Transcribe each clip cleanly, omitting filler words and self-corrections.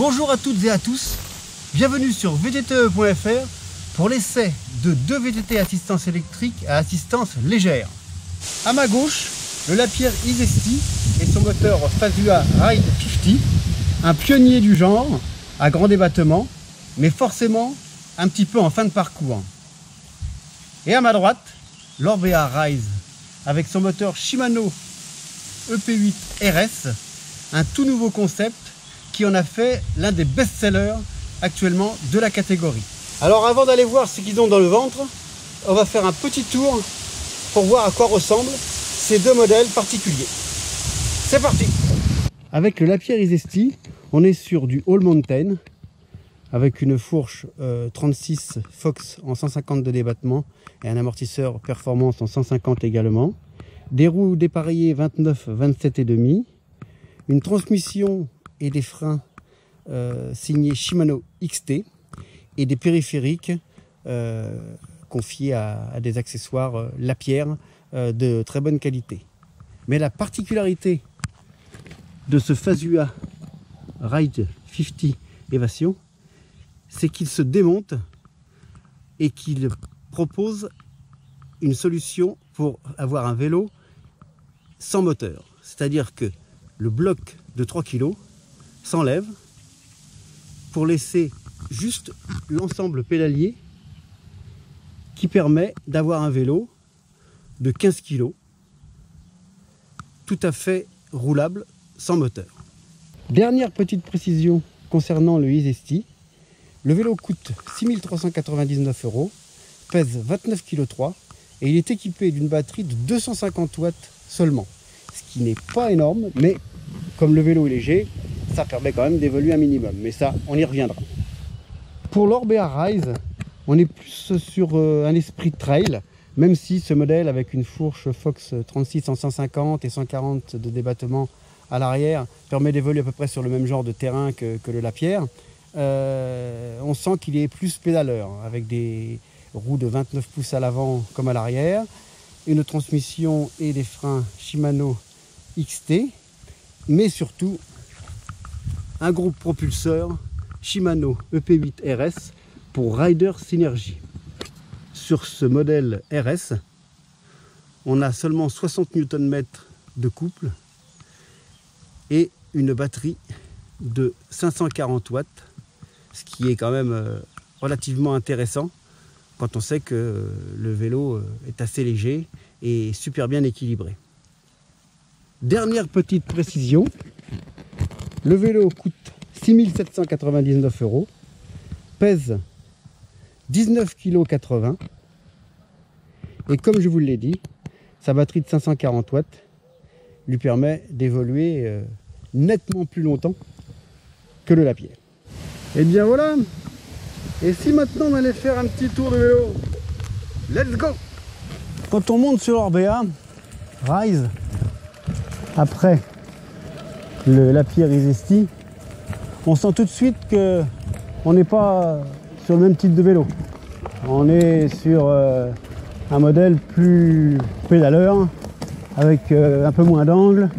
Bonjour à toutes et à tous, bienvenue sur vtte.fr pour l'essai de deux VTT assistance électrique à assistance légère. À ma gauche, le Lapierre Isesti et son moteur Fazua Ride 50, un pionnier du genre, à grand débattement, mais forcément un petit peu en fin de parcours. Et à ma droite, l'Orbea Rise, avec son moteur Shimano EP8 RS, un tout nouveau concept qui en a fait l'un des best-sellers actuellement de la catégorie. Alors avant d'aller voir ce qu'ils ont dans le ventre, on va faire un petit tour pour voir à quoi ressemblent ces deux modèles particuliers. C'est parti! Avec le Lapierre Isesti, on est sur du All Mountain, avec une fourche 36 Fox en 150 de débattement et un amortisseur performance en 150 également. Des roues dépareillées 29, 27,5, une transmission et des freins signés Shimano XT et des périphériques confiés à des accessoires Lapierre de très bonne qualité. Mais la particularité de ce Fazua Ride 50 Évasion, c'est qu'il se démonte et qu'il propose une solution pour avoir un vélo sans moteur. C'est-à-dire que le bloc de 3 kg s'enlève pour laisser juste l'ensemble pédalier qui permet d'avoir un vélo de 15 kg tout à fait roulable sans moteur. Dernière petite précision concernant le Isesti, le vélo coûte 6 399 €, pèse 29,3 kg et il est équipé d'une batterie de 250 watts seulement. Ce qui n'est pas énorme, mais comme le vélo est léger, ça permet quand même d'évoluer un minimum. Mais ça, on y reviendra. Pour l'Orbea Rise, on est plus sur un esprit trail, même si ce modèle avec une fourche Fox 36 en 150 et 140 de débattement à l'arrière permet d'évoluer à peu près sur le même genre de terrain que le Lapierre. On sent qu'il est plus pédaleur, avec des roues de 29 pouces à l'avant comme à l'arrière, une transmission et des freins Shimano XT, mais surtout un groupe propulseur Shimano EP8 RS pour Rider Synergy. Sur ce modèle RS, on a seulement 60 Nm de couple et une batterie de 540 watts, ce qui est quand même relativement intéressant quand on sait que le vélo est assez léger et super bien équilibré. Dernière petite précision, le vélo coûte 6 799 €, pèse 19,80 kg et comme je vous l'ai dit, sa batterie de 540 watts lui permet d'évoluer nettement plus longtemps que le Lapierre. Et bien voilà. Et si maintenant on allait faire un petit tour de vélo, let's go! Quand on monte sur l'Orbea Rise, après le Lapierre Isesti, on sent tout de suite que on n'est pas sur le même type de vélo. On est sur un modèle plus pédaleur, avec un peu moins d'angle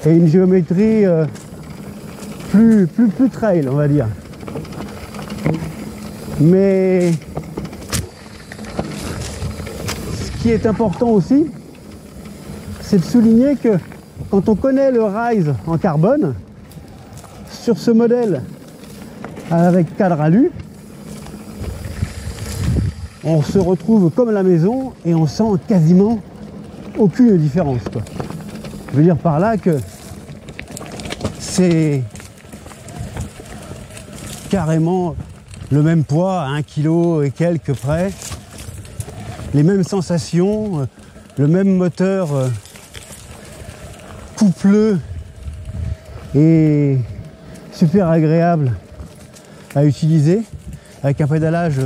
et une géométrie plus trail, on va dire. Mais ce qui est important aussi, c'est de souligner que quand on connaît le Rise en carbone, sur ce modèle avec cadre alu, on se retrouve comme à la maison et on sent quasiment aucune différence, quoi. Je veux dire par là que c'est carrément le même poids, à 1 kg et quelques près, les mêmes sensations, le même moteur coupleux et super agréable à utiliser, avec un pédalage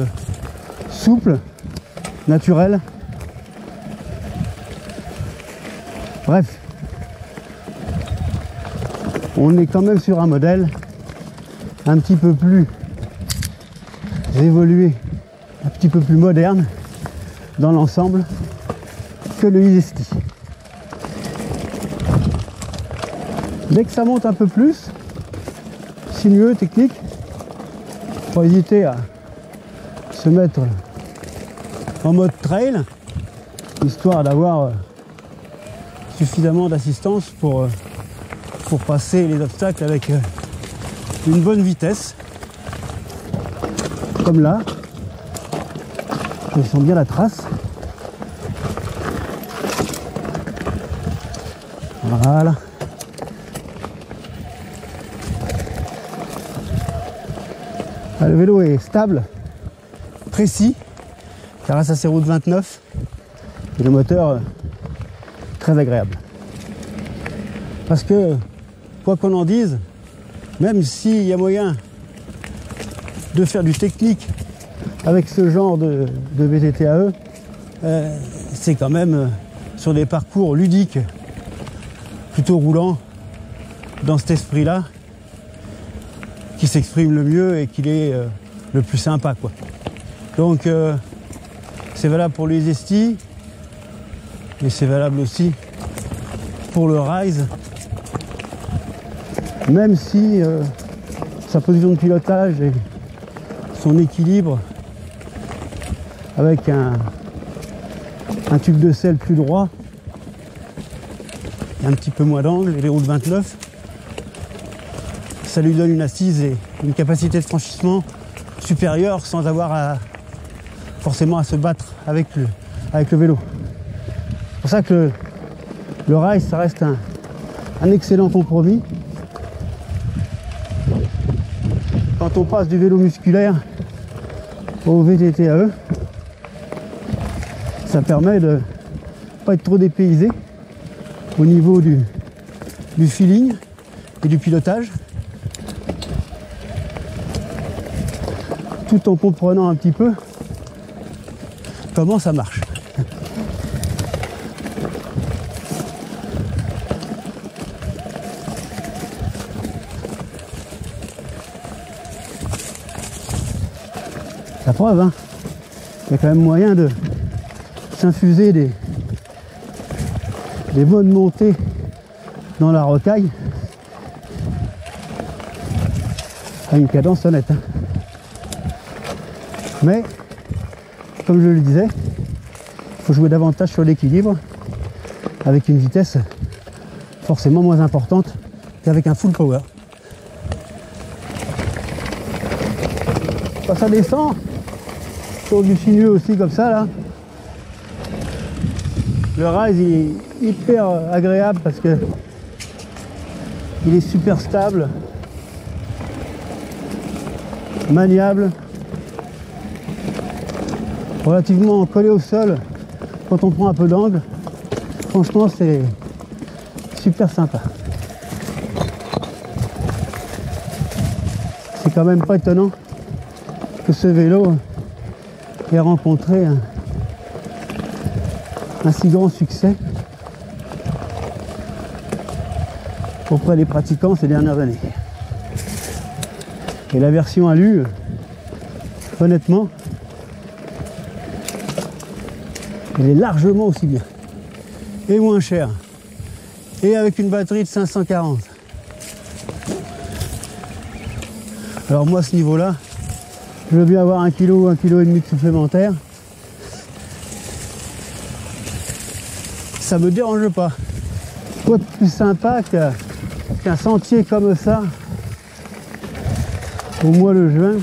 souple, naturel. Bref, on est quand même sur un modèle un petit peu plus évolué, un petit peu plus moderne dans l'ensemble que le Isesti. Dès que ça monte un peu plus, sinueux, technique. Faut pas hésiter à se mettre en mode trail, histoire d'avoir suffisamment d'assistance pour passer les obstacles avec une bonne vitesse. Comme là, je sens bien la trace. Voilà. Ah, le vélo est stable, précis, grâce à ses roues de 29 et le moteur très agréable. Parce que, quoi qu'on en dise, même s'il y a moyen de faire du technique avec ce genre de VTT-AE, c'est quand même sur des parcours ludiques, plutôt roulants, dans cet esprit-là, qui s'exprime le mieux et qu'il est le plus sympa, quoi. Donc c'est valable pour les Esti, mais c'est valable aussi pour le Rise, même si sa position de pilotage et son équilibre avec un tube de selle plus droit et un petit peu moins d'angle et les roues de 29, ça lui donne une assise et une capacité de franchissement supérieure sans avoir forcément à se battre avec le vélo. C'est pour ça que le Rise, ça reste un excellent compromis. Quand on passe du vélo musculaire au VTT-AE, ça permet de ne pas être trop dépaysé au niveau du feeling et du pilotage, tout en comprenant un petit peu comment ça marche. La preuve, hein, il y a quand même moyen de s'infuser des bonnes montées dans la rocaille à une cadence honnête. Hein. Mais, comme je le disais, il faut jouer davantage sur l'équilibre avec une vitesse forcément moins importante qu'avec un full power. Quand ça descend, sur du sinueux aussi comme ça là, le Rise il est hyper agréable parce que il est super stable, maniable, relativement collé au sol quand on prend un peu d'angle. Franchement c'est super sympa. C'est quand même pas étonnant que ce vélo ait rencontré un si grand succès auprès des pratiquants ces dernières années. Et la version alu, honnêtement, elle est largement aussi bien et moins chère et avec une batterie de 540. Alors moi à ce niveau là, je veux bien avoir 1 kg ou 1,5 kg de supplémentaire. Ça me dérange pas. Quoi de plus sympa qu'un sentier comme ça au mois de juin.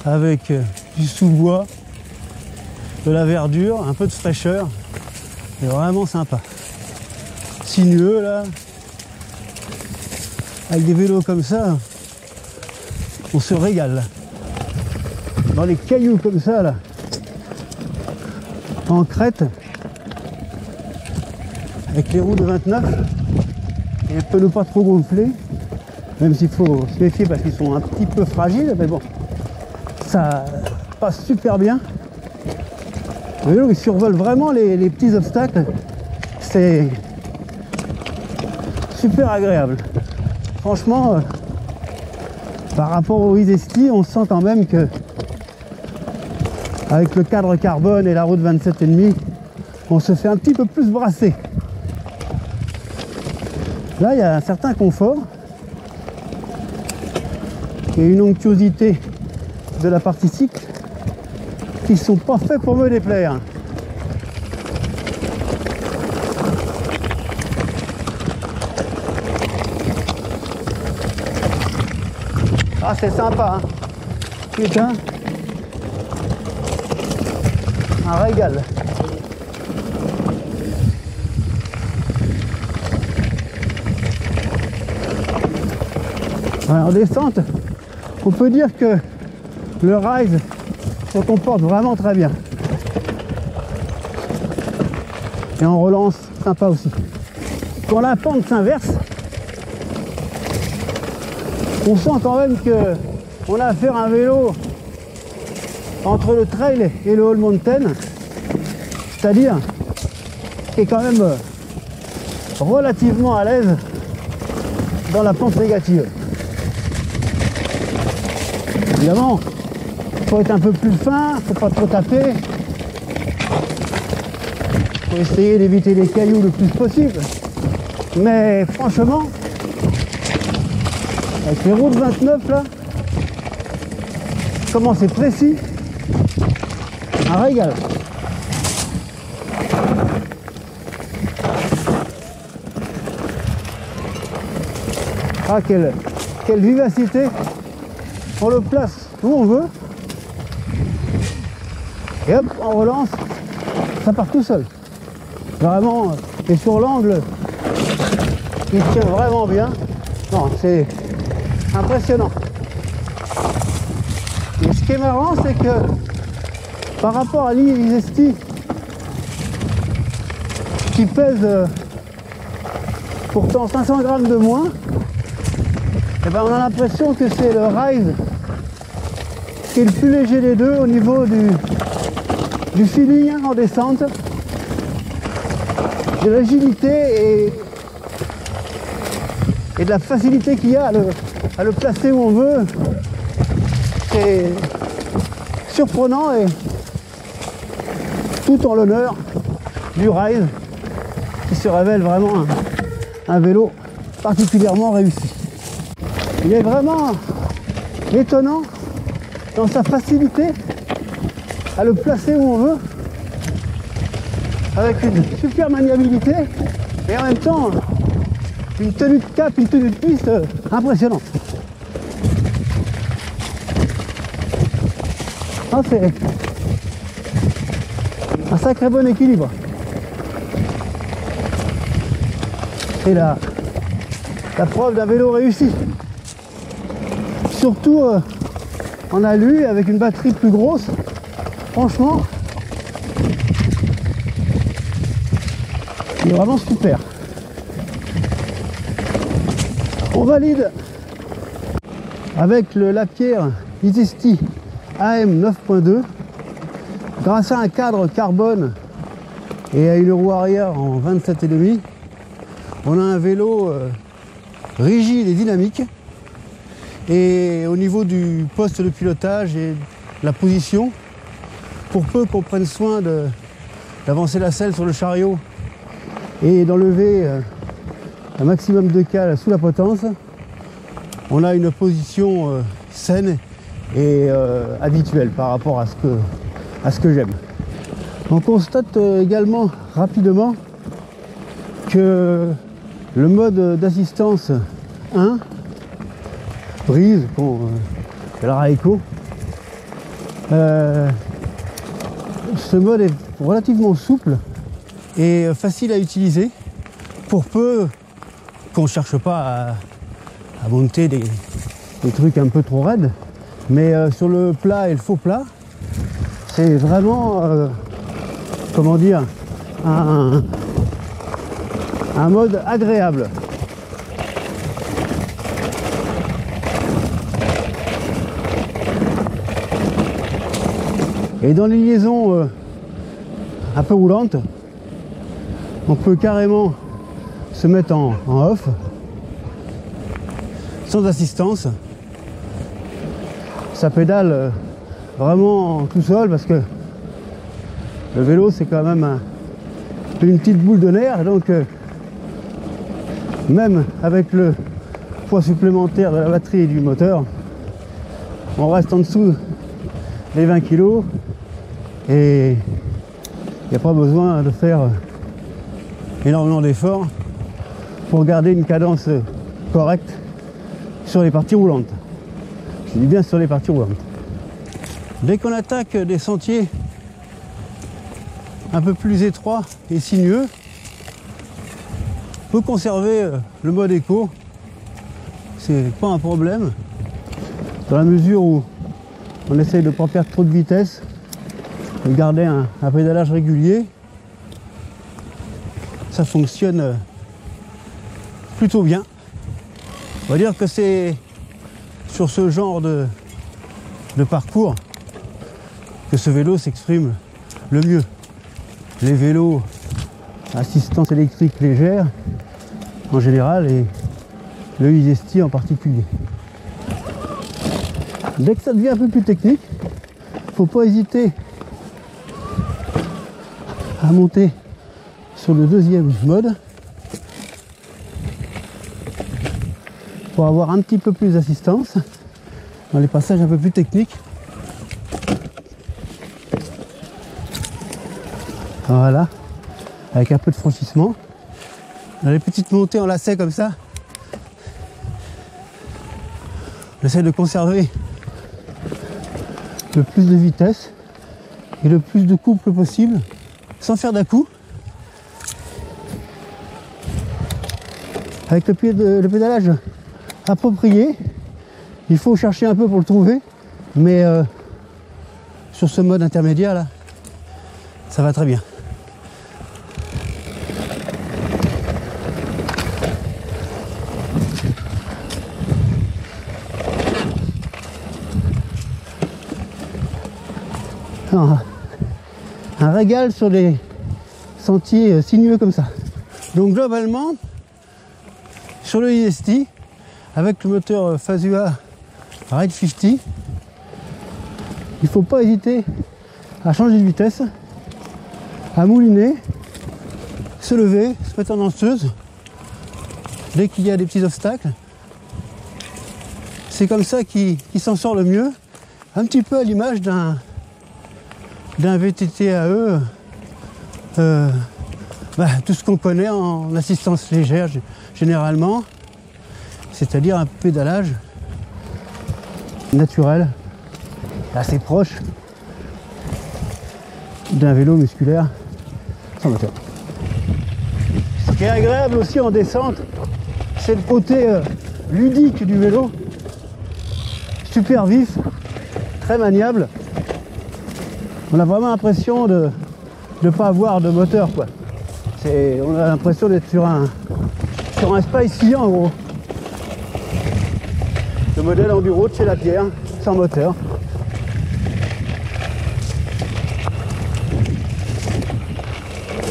Avec du sous-bois, de la verdure, un peu de fraîcheur. C'est vraiment sympa. Sinueux là. Avec des vélos comme ça, on se régale là. Dans les cailloux comme ça là. En crête. Avec les roues de 29. Et un peu ne pas trop gonfler. Même s'il faut se méfier parce qu'ils sont un petit peu fragiles. Mais bon. Ça passe super bien. Le vélo il survole vraiment les petits obstacles, c'est super agréable. Franchement, par rapport au Esti, on sent quand même que avec le cadre carbone et la route 27,5, on se fait un petit peu plus brasser. Là, il y a un certain confort et une onctuosité de la partie cycle qui ne sont pas faits pour me déplaire. Ah, c'est sympa, hein. Putain, un régal. Ouais, en descente, on peut dire que le Rise se comporte vraiment très bien. Et en relance, sympa aussi. Quand la pente s'inverse, on sent quand même que on a affaire à un vélo entre le trail et le all mountain, c'est-à-dire qui est quand même relativement à l'aise dans la pente négative. Évidemment, il faut être un peu plus fin, il ne faut pas trop taper, il faut essayer d'éviter les cailloux le plus possible. Mais franchement, avec les routes 29 là, comment c'est précis, un régal. Ah, quelle vivacité. On le place où on veut et hop, on relance, ça part tout seul. Vraiment, et sur l'angle, il tient vraiment bien. Non, c'est impressionnant. Et ce qui est marrant, c'est que par rapport à l'Isesti qui pèse pourtant 500 grammes de moins, et ben on a l'impression que c'est le Rise qui est le plus léger des deux au niveau du feeling en descente, de l'agilité et de la facilité qu'il y a à le placer où on veut. C'est surprenant et tout en l'honneur du Rise qui se révèle vraiment un vélo particulièrement réussi. Il est vraiment étonnant dans sa facilité à le placer où on veut, avec une super maniabilité et en même temps une tenue de cap, une tenue de piste impressionnante. Ah, c'est un sacré bon équilibre. C'est la preuve d'un vélo réussi. Surtout en alu avec une batterie plus grosse. Franchement, il est vraiment super. On valide avec le Lapierre Isesti AM 9.2 grâce à un cadre carbone et à une roue arrière en 27,5. On a un vélo rigide et dynamique, et au niveau du poste de pilotage et de la position, pour peu qu'on prenne soin d'avancer la selle sur le chariot et d'enlever un maximum de cale sous la potence, on a une position saine et habituelle par rapport à ce que j'aime. On constate également rapidement que le mode d'assistance 1, brise, qu'on appellera éco, ce mode est relativement souple et facile à utiliser, pour peu qu'on ne cherche pas à monter des trucs un peu trop raides. Mais sur le plat et le faux plat, c'est vraiment, comment dire, un mode agréable. Et dans les liaisons un peu roulantes, on peut carrément se mettre en off, sans assistance. Ça pédale vraiment tout seul, parce que Le vélo, c'est quand même une petite boule de nerf, donc même avec le poids supplémentaire de la batterie et du moteur, on reste en dessous des 20 kg et il n'y a pas besoin de faire énormément d'efforts pour garder une cadence correcte sur les parties roulantes. Je dis bien sur les parties roulantes. Dès qu'on attaque des sentiers un peu plus étroits et sinueux, on peut conserver le mode éco. C'est pas un problème dans la mesure où on essaye de ne pas perdre trop de vitesse, de garder un pédalage régulier. Ça fonctionne plutôt bien. On va dire que c'est sur ce genre de parcours que ce vélo s'exprime le mieux. Les vélos assistance électrique légère en général et le Isesti en particulier. Dès que ça devient un peu plus technique, il ne faut pas hésiter à monter sur le deuxième mode pour avoir un petit peu plus d'assistance dans les passages un peu plus techniques. Voilà, avec un peu de franchissement. Dans les petites montées en lacet comme ça, on essaie de conserver le plus de vitesse et le plus de couple possible sans faire d'à-coups. Avec le pédalage approprié, il faut chercher un peu pour le trouver, mais sur ce mode intermédiaire là, ça va très bien. Un régal sur des sentiers sinueux comme ça. Donc globalement, sur le Isesti, avec le moteur Fazua Ride 50, il ne faut pas hésiter à changer de vitesse, à mouliner, se lever, se mettre en danseuse dès qu'il y a des petits obstacles. C'est comme ça qu'il s'en sort le mieux, un petit peu à l'image d'un VTT AE, tout ce qu'on connaît en assistance légère généralement, c'est-à-dire un pédalage naturel, assez proche d'un vélo musculaire sans moteur. Ce qui est agréable aussi en descente, c'est le côté ludique du vélo, super vif, très maniable. On a vraiment l'impression de ne pas avoir de moteur, quoi. On a l'impression d'être sur un Spice Ski en gros. Le modèle enduro de chez Lapierre, sans moteur.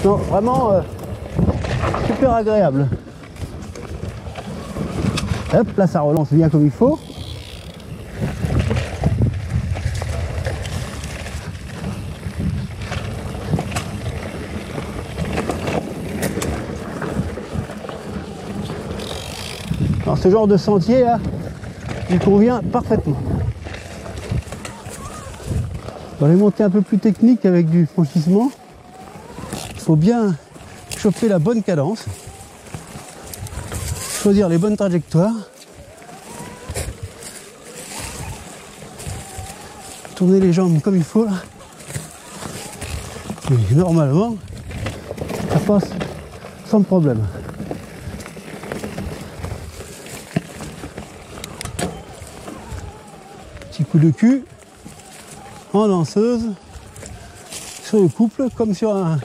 Non, vraiment super agréable. Hop, là ça relance bien comme il faut. Alors ce genre de sentier là, il convient parfaitement. Dans les montées un peu plus techniques avec du franchissement, il faut bien choper la bonne cadence, choisir les bonnes trajectoires, tourner les jambes comme il faut là. Et normalement, ça passe sans problème. Petit coup de cul en danseuse sur le couple comme sur un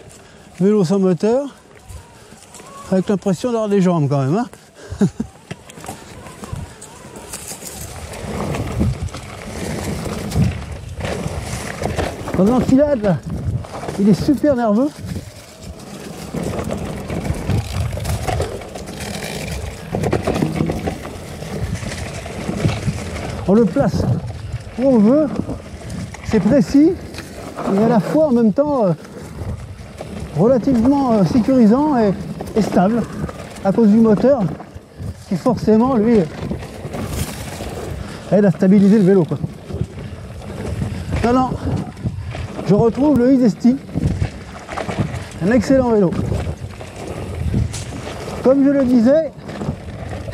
vélo sans moteur, avec l'impression d'avoir des jambes quand même, hein. En enfilade là, il est super nerveux. On le place où on veut, c'est précis et à la fois en même temps relativement sécurisant et stable à cause du moteur qui forcément lui aide à stabiliser le vélo, quoi. Non, je retrouve le Isesti, un excellent vélo. Comme je le disais,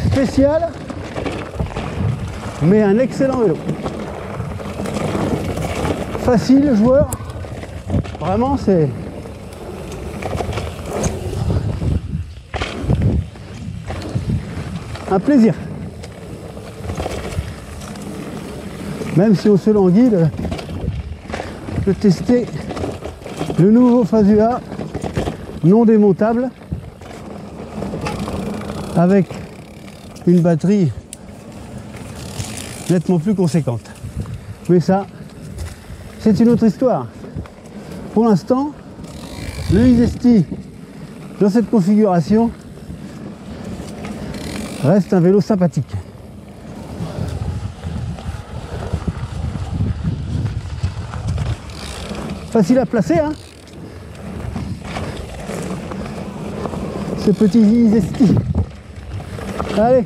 spécial, mais un excellent vélo. Facile, joueur, vraiment c'est... un plaisir. Même si on se languit de tester le nouveau Fazua non démontable avec une batterie nettement plus conséquente. Mais ça, c'est une autre histoire. Pour l'instant, le Isesti dans cette configuration reste un vélo sympathique. Facile à placer, hein, ce petit Isesti. Allez,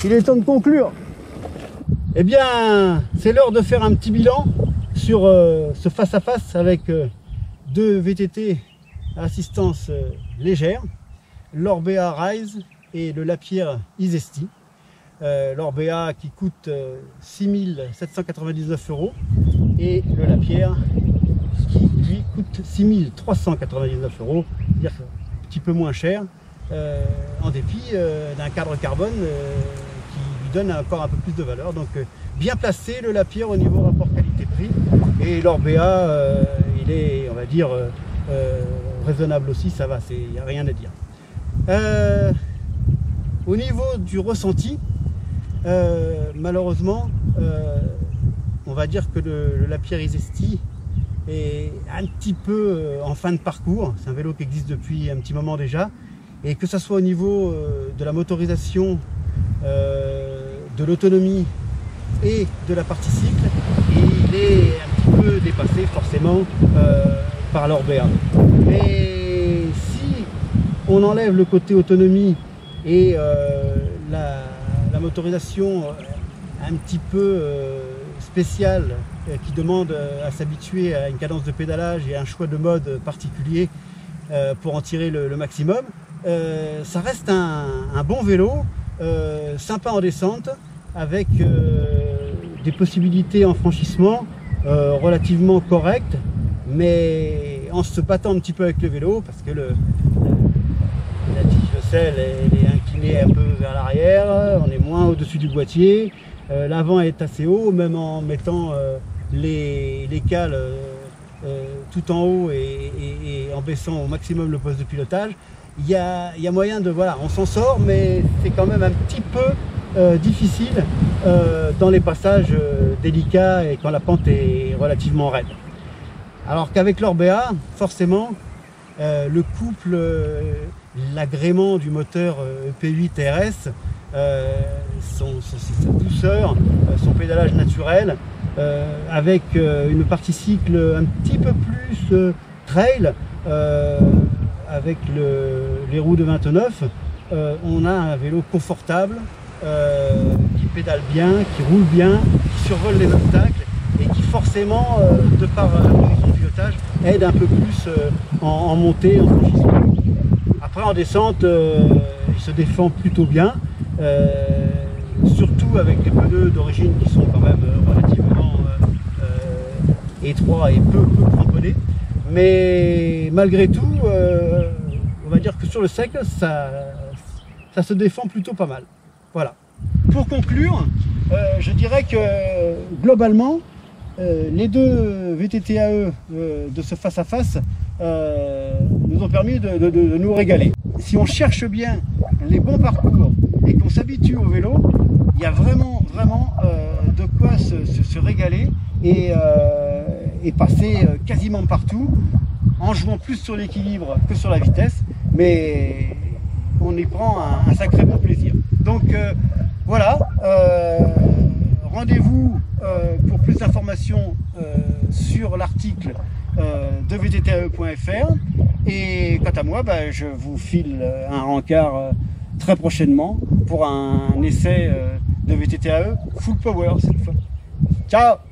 il est temps de conclure. Eh bien, c'est l'heure de faire un petit bilan sur ce face-à-face avec deux VTT à assistance légère, l'Orbea Rise et le Lapierre Isesti. L'Orbea qui coûte 6 799 € et le Lapierre qui lui coûte 6 399 €, c'est-à-dire un petit peu moins cher, en dépit d'un cadre carbone qui lui donne encore un peu plus de valeur. Donc bien placé le Lapierre au niveau rapport qualité-prix, et l'Orbea il est, on va dire, raisonnable aussi, ça va, il n'y a rien à dire. Au niveau du ressenti, malheureusement, on va dire que le Lapierre Isesti est un petit peu en fin de parcours. C'est un vélo qui existe depuis un petit moment déjà, et que ce soit au niveau de la motorisation, de l'autonomie et de la partie cycle, il est un petit peu dépassé forcément par l'Orbea. Mais si on enlève le côté autonomie et la motorisation un petit peu spéciale qui demande à s'habituer à une cadence de pédalage et un choix de mode particulier pour en tirer le maximum, ça reste un bon vélo, sympa en descente, avec des possibilités en franchissement relativement correctes, mais en se battant un petit peu avec le vélo, parce que la tige de selle elle est inclinée un peu vers l'arrière, on est moins au-dessus du boîtier, l'avant est assez haut, même en mettant les cales tout en haut et en baissant au maximum le poste de pilotage, il y a moyen de, voilà, on s'en sort, mais c'est quand même un petit peu difficile dans les passages délicats et quand la pente est relativement raide. Alors qu'avec l'Orbea, forcément, le couple, l'agrément du moteur EP8 RS, sa douceur, son pédalage naturel, avec une partie cycle un petit peu plus trail, avec les roues de 29, on a un vélo confortable, qui pédale bien, qui roule bien, qui survole les obstacles et qui forcément, de par la position de pilotage, aide un peu plus en montée, en franchissement. Après en descente, il se défend plutôt bien, surtout avec des pneus d'origine qui sont quand même relativement étroits et peu cramponnés. Mais malgré tout, on va dire que sur le sec, ça se défend plutôt pas mal. Voilà. Pour conclure, je dirais que globalement, les deux VTT-AE de ce face-à-face nous ont permis de nous régaler. Si on cherche bien les bons parcours et qu'on s'habitue au vélo, il y a vraiment de quoi se régaler et passer quasiment partout, en jouant plus sur l'équilibre que sur la vitesse, mais on y prend un sacré bon plaisir. Donc voilà, rendez-vous pour plus d'informations sur l'article de VTTAE.fr. Et quant à moi, je vous file un rencard très prochainement pour un essai de VTTAE full power cette fois. Ciao!